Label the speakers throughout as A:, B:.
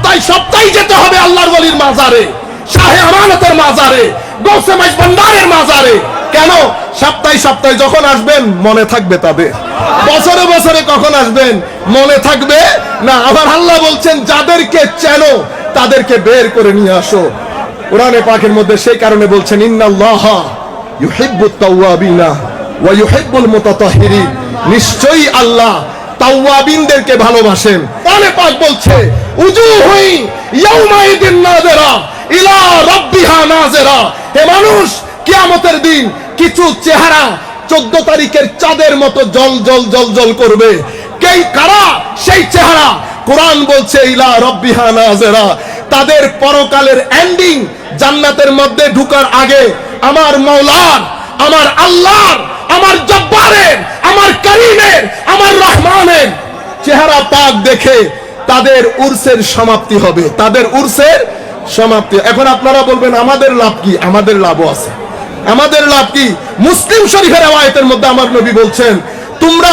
A: সপ্তাহে সপ্তাহে যেতে হবে আল্লাহর ওলির মাজারে, শাহে আমানতের মাজারে, গৌসে মাইজবান্ডারের মাজারে। কেন? সপ্তাহে সপ্তাহে যখন আসবেন মনে থাকবে তাদের, বছরে বছরে কখন আসবেন মনে থাকবে না। আমার আল্লাহ বলছেন যাদেরকে চেনো তাদেরকে বের করে নিয়ে আসো। কোরআনে পাকের মধ্যে সেই কারণে বলছেন ইন্নাল্লাহা ইউহিব্বুত তাওয়াবিনা ওয়া ইউহিব্বুল মুতাতাহহিরিন, নিশ্চয়ই আল্লাহ তাওয়াবিনদেরকে ভালোবাসেন। কোরআনে পাক বলছে উজুহু ইয়াউমাইদিন নাযিরা ইলা রাব্বিহা নাযিরা, হে মানুষ কিয়ামতের দিন কিছু চেহারা 14 তারিখের চাঁদের মতো জল জল জল জল করবে। কে কারা সেই চেহারা? কোরআন বলছে ইলা রাব্বিহা নাযিরা, তাদের পরকালের এন্ডিং জান্নাতের মধ্যে ঢোকার আগে আমার মাওলার, আমার আল্লাহর, আমার জব্বারের, আমার করিমের, আমার রহমানের চেহারা পাক দেখে তাদের উরসের সমাপ্তি হবে, তাদের উরসের সমাপ্তি। এখন আপনারা বলবেন আমাদের লাভ কি? আমাদের লাভও আছে। আমাদের লাভ কি? মুসলিম শরীফের রওয়ায়াতের মধ্যে আমার নবী বলছেন তোমরা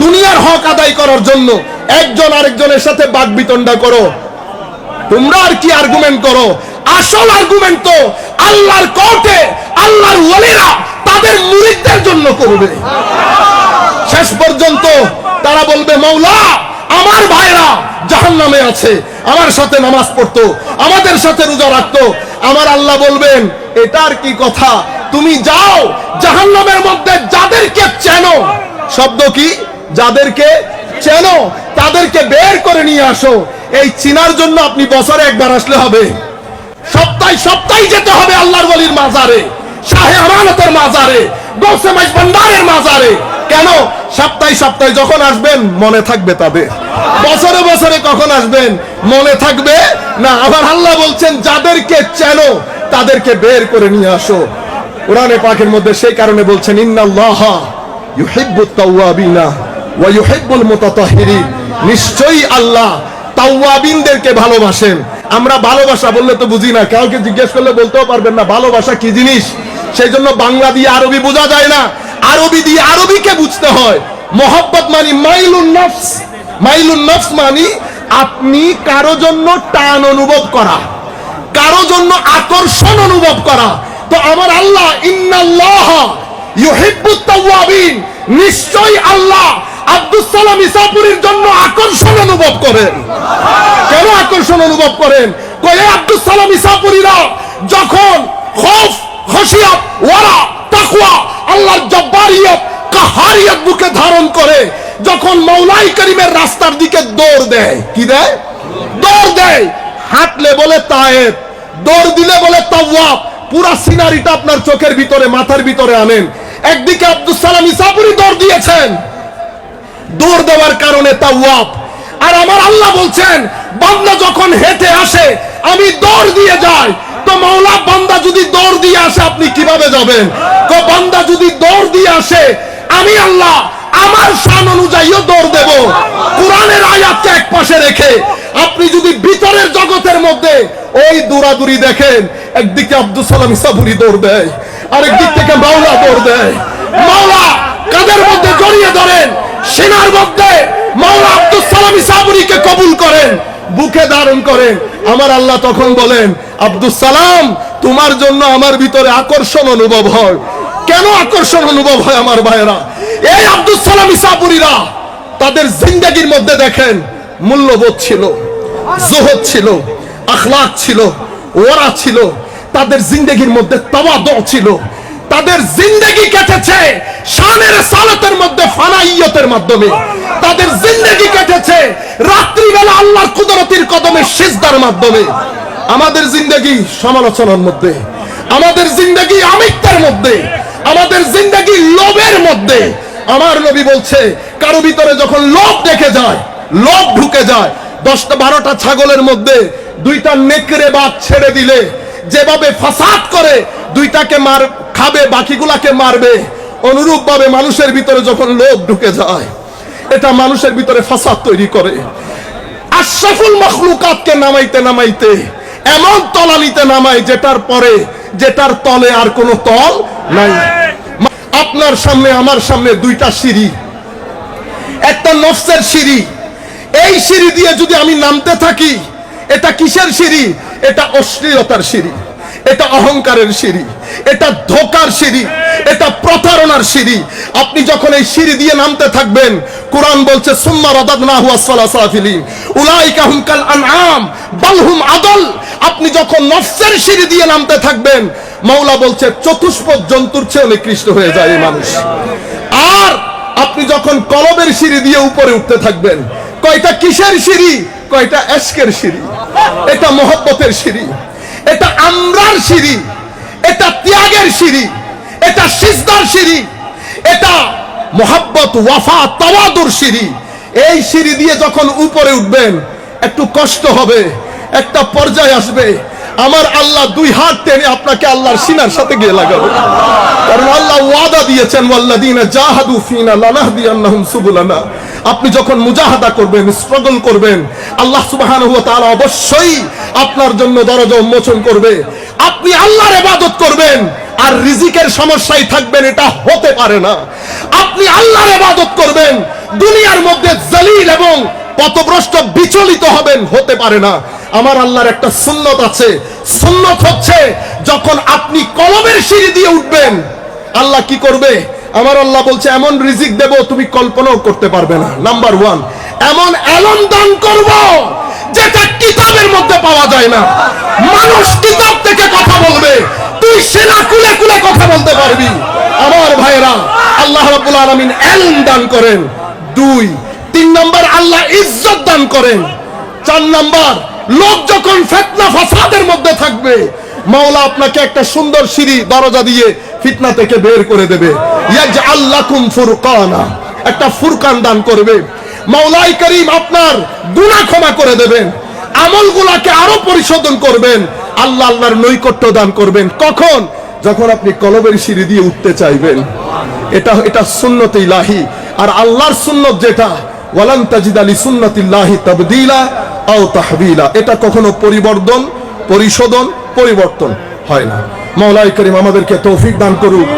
A: দুনিয়ার হক আদায় করার জন্য একজন আরেকজনের সাথে বাকবিতণ্ডা করো, তোমরা আর কি আর্গুমেন্ট করো? আসল আর্গুমেন্ট তো আল্লাহর কোর্টে আল্লাহর ওলিরা তাদের মুরিদদের জন্য করবে। শেষ পর্যন্ত তারা বলবে মাওলা আমার ভাইরা জাহান্নামে আছে, আমার সাথে নামাজ পড়তো, আমাদের সাথে রোজা রাখতো। আমার আল্লাহ বলবেন এটার কি কথা? তুমি যাও জাহান্নামের মধ্যে যাদেরকে চেনো, শব্দ কি? যাদেরকে চেনো তাদেরকে বের করে নিয়ে আসো। এই চিনার জন্য আপনি বছরে একবার আসলে হবে? সপ্তাহে সপ্তাহে যেতে হবে আল্লাহর ওলির মাজারে, শাহে আমানতের মাজারে, গৌসে মাইজবান্ডারের মাজারে। কেন? সপ্তাহে সপ্তাহে যখন আসবেন মনে থাকবে তাদের, বছরে বছরে কখন আসবেন মনে থাকবে না। আমার আল্লাহ বলছেন যাদেরকে চেনো তাদেরকে বের করে নিয়ে আসো। কোরআনে পাকের মধ্যে সেই কারণে বলছেন ইন্নাল্লাহা ইউহিব্বুত তাওয়াবিনা ওয়া ইউহিব্বুল মুতাতাহহিরিন, নিশ্চয়ই আল্লাহ তাওয়াবিনদেরকে ভালোবাসেন। আমরা ভালোবাসা বললে তো বুঝি না, কাউকে জিজ্ঞেস করলে বলতেও পারবেন না ভালোবাসা কি জিনিস। সেই জন্য বাংলা দিয়ে আরবি বোঝা যায় না, আরবি দিয়ে আরবিকে বুঝতে হয়। মহব্বত মানে মাইলুন নফস, মাইলুন নফস মানে আপনি কারো জন্য টান অনুভব করা, কারো জন্য আকর্ষণ অনুভব করা। তো আমার আল্লাহ ইন্নাল্লাহা ইউহিব্বুত তাওয়াবিন, নিশ্চয়ই আল্লাহ আব্দুস সালাম ইসাপুরীর জন্য আকর্ষণ অনুভব করেন। কেন আকর্ষণ অনুভব করেন? কয়ে আব্দুস সালাম ইসাপুরীরা যখন খৌফ, খশিয়াত, ওয়ারা, তাকওয়া, আল্লাহর জব্বারিয়ত, কাহারিয়ত বুকে ধারণ করে যখন মাওলাই করিমের রাস্তার দিকে দৌড় দেয়, কি দেয়? দৌড় দেয়। হাঁটলে বলে তায়েব, দৌড় দিলে বলে তাওয়াব। পুরা সিনারিটা আপনার চোখের ভিতরে, মাথার ভিতরে আনেন। একদিকে আব্দুস সালাম ইসাপুরী দৌড় দিয়েছেন, দৌড় দেওয়ার কারণে তাওয়াব। আর আমার আল্লাহ বলছেন বান্দা যখন হেঁটে আসে আমি দৌড় দিয়ে যাই। তো মাওলা বান্দা যদি দৌড় দিয়ে আসে আপনি কিভাবে যাবেন? তো বান্দা যদি দৌড় দিয়ে আসে আমি আল্লাহ আমার শান অনুযায়ীও দৌড় দেব। কোরআনের আয়াতকে এক পাশে রেখে আপনি যদি ভিতরের জগতের মধ্যে ওই দৌড়াদৌড়ি দেখেন, একদিকে আব্দুস সালাম ইসাপুরী দৌড় দেয়, আরেক দিক থেকে মাওলা দৌড় দেয়। মাওলা কাদের মধ্যে জড়িয়ে ধরেন, সিনার মধ্যে মাওলা আব্দুস সালাম ইসাপুরীকে কবুল করেন, বুকে ধারণ করেন। আমার আল্লাহ তখন বলেন আব্দুস সালাম তোমার জন্য আমার ভিতরে আকর্ষণ অনুভব হয়। কেন আকর্ষণ অনুভব হয় আমার ভাইরা? এই আব্দুস সালাম ইসাপুরীরা তাদের জিন্দেগির মধ্যে দেখেন মূল্যবোধ ছিল, জুহদ ছিল, আখলাক ছিল, ওয়ারা ছিল, তাদের জিন্দেগির মধ্যে তাওয়াদু ছিল। তাদের জিন্দেগি কেটেছে শানের সালাতের মধ্যে, ফানাইয়তের মাধ্যমে। তাদের জিন্দেগি কেটেছে রাত্রিবেলা আল্লাহর কুদরতের কদমে সিজদার মাধ্যমে। আমাদের জিন্দেগি সমালোচনার মধ্যে, আমাদের জিন্দেগি আমিত্বের মধ্যে, আমাদের জিন্দেগি লোভের মধ্যে। আমার নবী বলছে কারো ভিতরে যখন লোভ দেখে যায়, লোভ ঢুকে যায়, 10-12টা ছাগলের মধ্যে 2টা নেকড়ে বাঘ ছেড়ে দিলে যেভাবে ফাসাদ করে 2টাকে খাবে, বাকিগুলাকে মারবে, অনুরূপ ভাবে মানুষের ভিতরে যখন লোভ ঢুকে যায় এটা মানুষের ভিতরে ফাসাদ তৈরি করে। আশরাফুল মাখলুকাতকে নামাইতে নামাইতে এমন তলানিতে নামায় যেটার পরে, যেটার তলে আর কোনো তল নাই। আপনার সামনে আমার সামনে 2টা সিঁড়ি, একটা নফসের সিঁড়ি। এই সিঁড়ি দিয়ে যদি আমি নামতে থাকি এটা কিসের সিঁড়ি? এটা অশ্লীলতার সিঁড়ি, এটা অহংকারের সিঁড়ি, এটা ধোঁকার সিঁড়ি, এটা প্রতারণার সিঁড়ি। আপনি যখন এই সিঁড়ি দিয়ে নামতে থাকবেন, কোরআন বলছে সুম্মা রাদাদনাহু আসফালা সাফিলিন উলাইকা হুম কাল আনআম বাল হুম আদল। আপনি যখন নফসের সিঁড়ি দিয়ে নামতে থাকবেন, মাওলা বলছে চতুষ্পদ জন্তুর চেয়ে নিকৃষ্ট হয়ে যায় এই মানুষ। আর আপনি যখন কলবের সিঁড়ি দিয়ে উপরে উঠতে থাকবেন, কয়টা কিসের সিঁড়ি? কয়টা এশকের সিঁড়ি, এটা মহব্বতের সিঁড়ি, এটা আমরার সিঁড়ি, এটা ত্যাগের সিঁড়ি, এটা সিজদার সিঁড়ি, এটা মহব্বত ওয়াফা তাওয়াদুর সিঁড়ি। এই সিঁড়ি দিয়ে যখন উপরে উঠবেন, একটু কষ্ট হবে, একটা পর্যায়ে আসবে, আমার আল্লাহ দুই হাত টেনে আপনাকে আল্লাহর সিনার সাথে গিয়ে লাগাবে। কারণ আল্লাহ ওয়াদা দিয়েছেন ওয়াল্লাযীনা জাহাদু ফীনা লানাহদিয়ান্নাহুম সুবুলানা। আপনি যখন মুজাহাদা করবেন, স্ট্রাগল করবেন, আল্লাহ সুবহানাহু ওয়া তাআলা অবশ্যই আপনার জন্য দরজা উন্মোচন করবে। আপনি আল্লাহর ইবাদত করবেন আর রিজিকের সমস্যায় থাকবেন, এটা হতে পারে না। আপনি আল্লাহর ইবাদত করবেন, দুনিয়ার মধ্যে জলিল এবং পথভ্রষ্ট বিচলিত হবেন, হতে পারে না। আমার আল্লাহর একটা সুন্নত আছে, সুন্নত হচ্ছে যখন আপনি কলবের সিঁড়ি দিয়ে উঠবেন, আল্লাহ কি করবে? আমার আল্লাহ বলছে এমন রিজিক দেব তুমি কল্পনাও করতে পারবে না। নাম্বার 1, এমন এলম দান করব যেটা কিতাবের মধ্যে পাওয়া যায় না। মানুষ কিতাব থেকে কথা বলবে, তুই সেনা কুলে কুলে কথা বলতে পারবি। আমার ভাইরা, আল্লাহ রাব্বুল আলামিন এলম দান করেন। 2, 3 নাম্বার আল্লাহ ইজ্জত দান করেন। 4 নাম্বার, লোক যখন ফিতনা ফাসাদের মধ্যে থাকবে, মাওলা আপনাকে একটা সুন্দর সিঁড়ি দরজা দিয়ে ফিতনা থেকে বের করে দেবে। ইয়াজআল লাকুম ফুরকানা, একটা ফুরকান দান করবে। মাওলাই করিম আপনার গুনাহ ক্ষমা করে দেবেন, আমলগুলোকে আরো পরিশোধন করবেন, আল্লাহ আল্লাহর নৈকট্য দান করবেন। কখন? যখন আপনি কলবের সিঁড়ি দিয়ে উঠতে চাইবেন। এটা সুন্নত ইলাহি। আর আল্লাহর সুন্নত যেটা, ওয়ালান তাজিদা লিসুন্নাতিল্লাহি তাবদীলা আও তাহবিলা, এটা কখনো পরিবর্তন হয় না। মাওলাই করিম আমাদেরকে তৌফিক দান করুক।